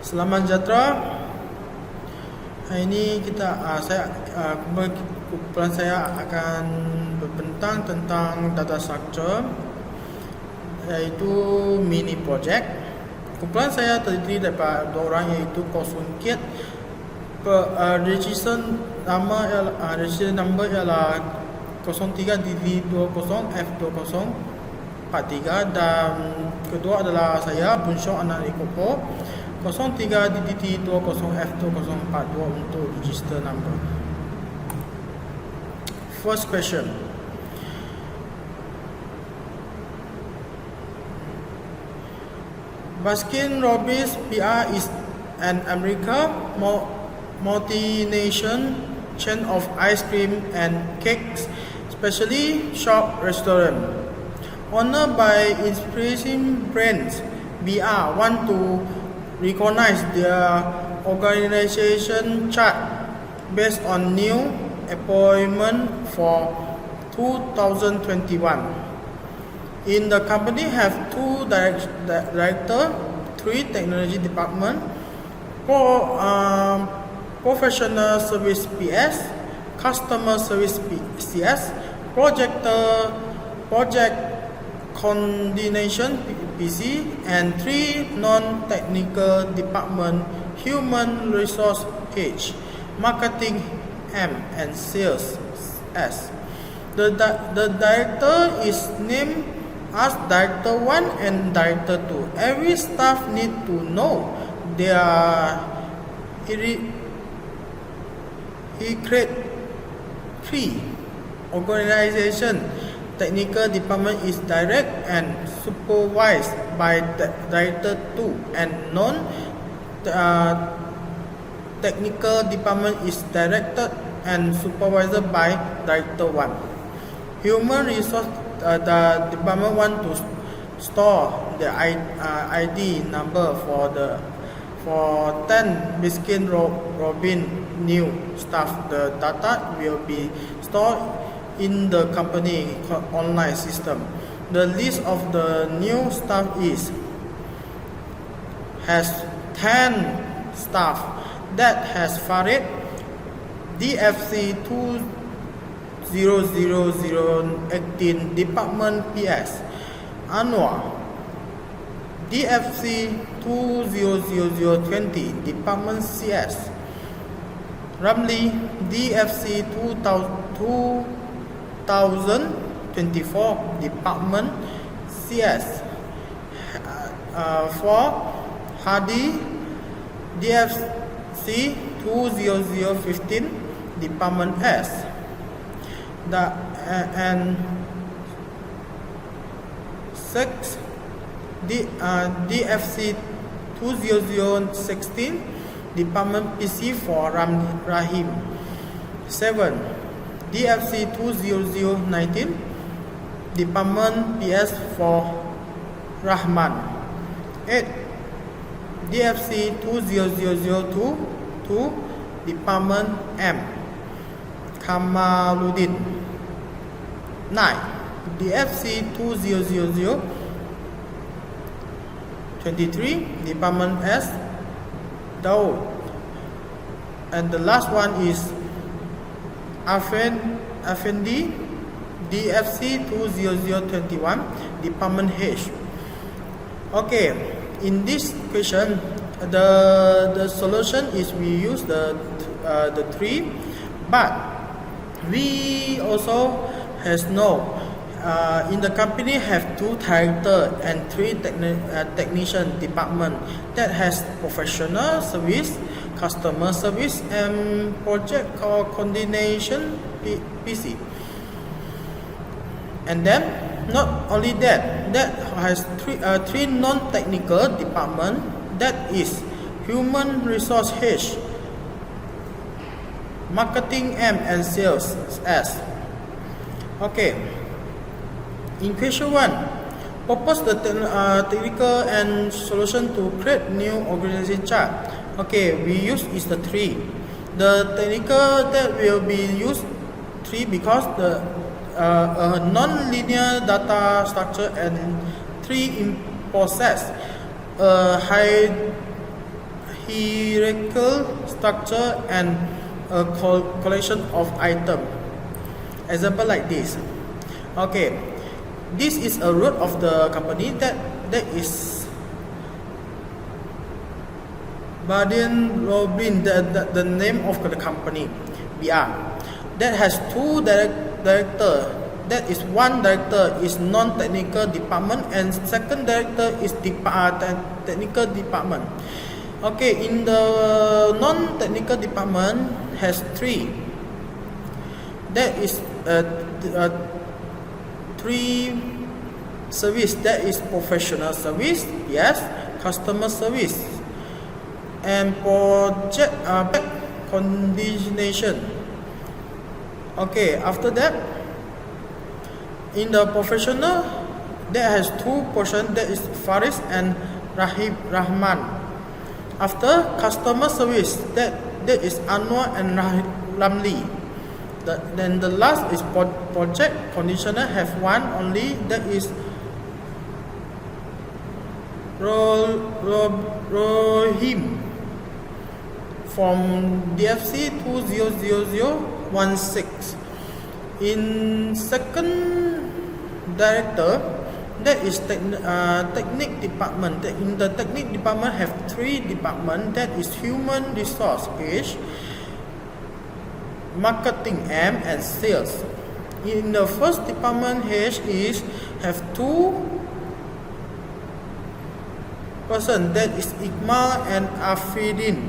Selamat sejahtera. Hari ini kumpulan saya akan berbentang tentang data structure, iaitu mini project. Kumpulan saya terdiri daripada dua orang, iaitu Kos Sun Kiat. Register number ialah 03DD20F2043 dan kedua adalah saya Bun Syok anak Kopo 03DDT20F2042 untuk register number. First question. Baskin-Robbins PR is an American multinational chain of ice cream and cakes, especially shop restaurant. Honored by inspiring brands, BR want to recognize their organization chart based on new appointment for 2021. In the company have two director, 3 technology department, professional service PS, customer service CS, project coordination PC, and 3 non-technical department, human resource H, marketing M, and sales S. The director is named as Director 1 and Director 2. Every staff need to know their create 3 organization. Technical department is direct and supervised by Director 2, and non-technical department is directed and supervised by Director 1. Human resource the department want to store the ID number for 10 Baskin-Robbins new staff. The data will be stored in the company online system. The list of the new staff has 10 staff that has Farid, DFC 200018 Department PS, Anwar, DFC 200020 Department CS, Ramli, DFC 2024 Department CS, for Hadi, DFC 2015 Department S, and 6 DFC 2016 Department PC for Rahim, 7 DFC 2019 Department PS for Rahman, 8 DFC 2002 Department M Kamaluddin, 9 DFC 200023 Department S Daud, and the last one is Afendi, DFC 2021 Department H. Okay, in this question, the solution is we use the 3, but we also has in the company have 2 director and 3 technician department that has professional service, customer service, and project coordination PC. And then not only that has 3 non-technical department, that is human resource H, marketing M, and sales S. Okay, in question 1, propose the technical and solution to create new organization chart. Okay, we use is the 3. The technical that will be used 3 because the non-linear data structure and 3 in process hierarchical structure and a collection of items. Example like this. Okay, this is a root of the company that is Baden Robin, the name of the company, BR. That has two director. That is, one director is non-technical department and second director is technical department. Okay, in the non-technical department has three. That is three service. That is professional service, yes, customer service, and project coordination. Okay, after that, in the professional, that has two portions. That is Faris and Rahman. After customer service, that is Anwar and Ramli. Then the last is project conditioner, have one only, that is Rohim from DFC 200016. In second director, that is technique department. In the technique department have three departments. That is human resource H, marketing M, and sales. In the first department, H is have two person, that is Iqmal and Afridin.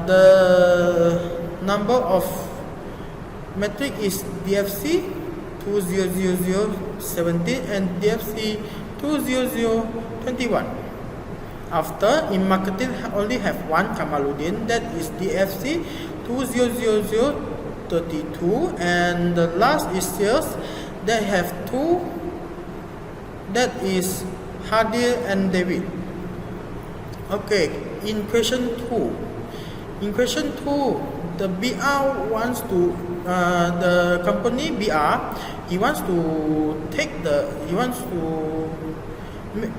The number of metric is DFC 200017 and DFC 2021. After, in marketing only have one, Kamaluddin, that is DFC 200032, and the last is sales, that have two, that is Hadir and David. Okay, in question 2. In question 2, the BR wants to the company BR, he wants to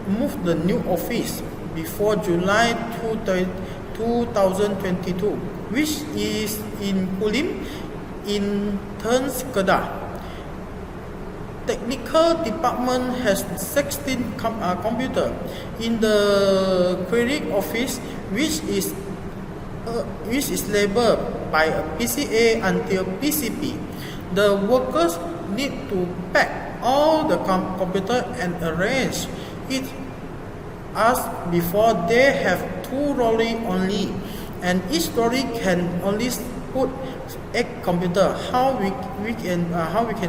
move the new office before July 2022, which is in Kulim in Turns Kedah. Technical department has 16 computer in the query office, which is labeled by a PCA until PCP. The workers need to pack all the computer and arrange it as before. They have 2 rolling only, and each trolley can only put 8 computer. How we can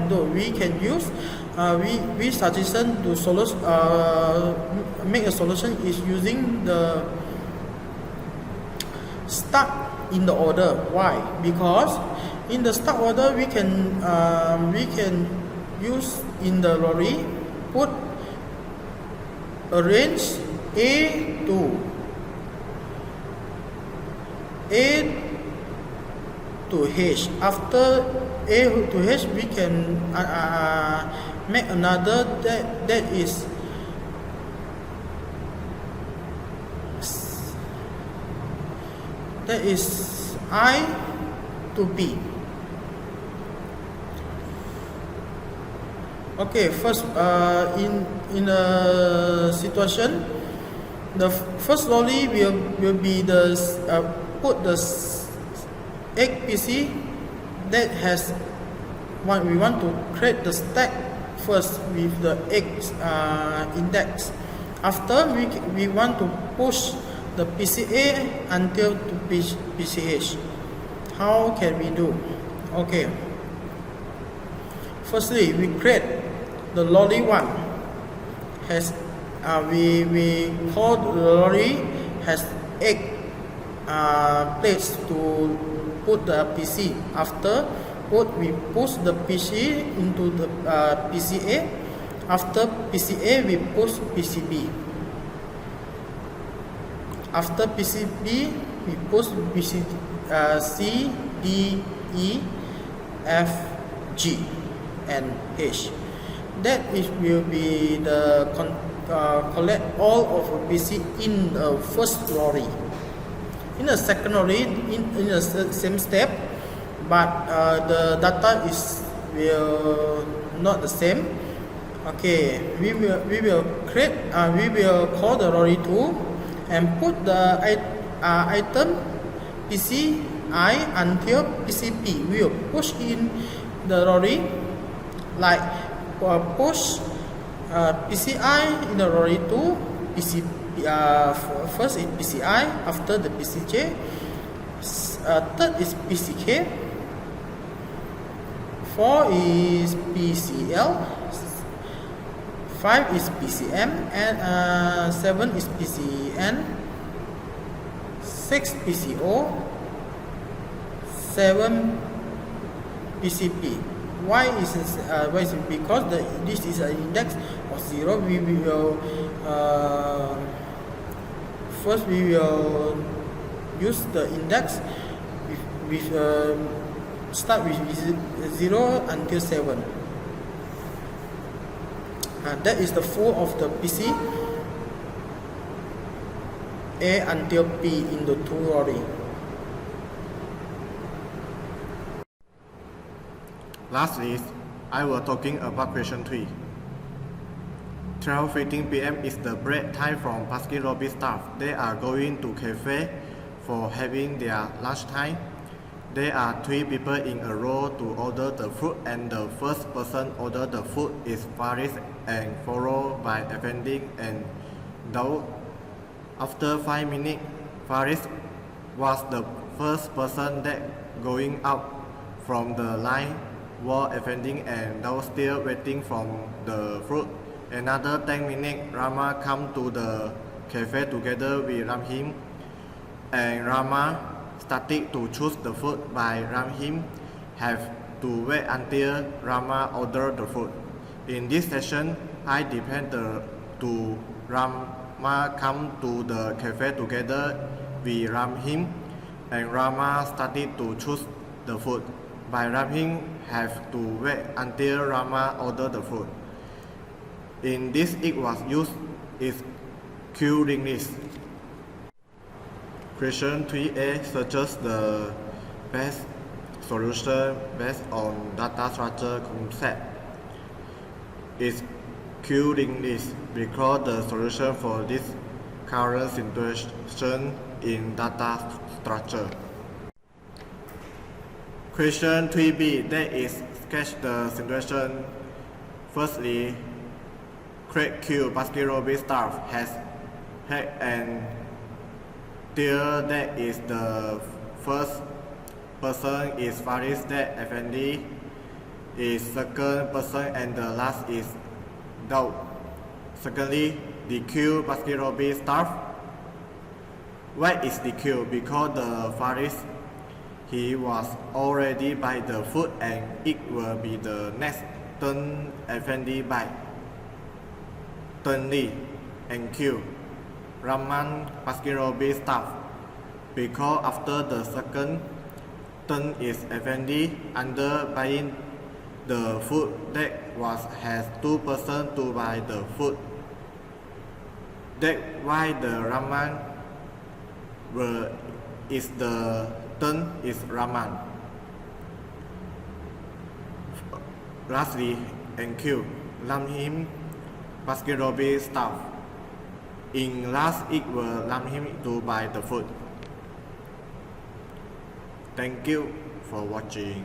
do? We can use we suggestion to make a solution is using the start in the order. Why? Because in the start order we can use in the lorry put arrange A to H. After A to H, we can make another that is I to B. Okay, first in a situation, the first lorry will be the put the egg PC that has one. We want to create the stack first with the eggs index. After we want to push the PCA until to PCH. How can we do? Okay. Firstly, we create the lorry 1 has we call the lorry has 8 plates to put the PC. After we push the PC into the PCA. After PCA, we push PCB. After PCB, we push C, D, E, F, G, and H. That will be the collect all of the PC in the first lorry. In the second lorry, in the same step, but the data will not the same. Okay, we will call the lorry 2 and put the item PCI until PCP. We will push in the lorry, like push PCI in the lorry 2, PCP, first is PCI, after the PCJ, third is PCK, 4 is PCL, 5 is PCM, and 7 is PCN, 6 PCO, 7 PCP. Why is it? Because this is an index of 0. We will first use the index with start with 0 until 7. That is the flow of the PC A until P in the 2 lorry. Lastly, I will talking about question 3. 12:15 p.m. is the break time from Baskin Robbins staff. They are going to cafe for having their lunch time. There are 3 people in a row to order the food, and the first person order the food is Faris, and followed by Effendi and Daud. After 5 minutes, Faris was the first person that going out from the line, while Effendi and Daud still waiting from the food. Another 10 minutes, Rama come to the cafe together with Rahim, and Rama started to choose the food by Rahim have to wait until Rama order the food. In this session, I depend to Rama come to the cafe together with Rahim, and Rama started to choose the food by Rahim have to wait until Rama order the food. In this, it was used is queuing list. Question 3a searches the best solution based on data structure concept. Is queuing list because the solution for this current situation in data structure. Question 3b, that is sketch the situation. Firstly, Craig Q. Baskin Robbins staff has had an deal that is the first person is Faris, that Effendi is second person, and the last is Daud. Secondly, the Q. Baskin Robbins staff. Why is the Q? Because the Faris, he was already by the food, and it will be the next turn Effendi by. Thirdly, and Q. Rahman Baskin Robbins staff. Because after the second turn is Effendi under buying the food, that has 2 persons to buy the food. That why the Rahman is the turn is Rahman. Lastly, and Q. Rahim Baskin Robbins staff. In last, it will Rahim to buy the food. Thank you for watching.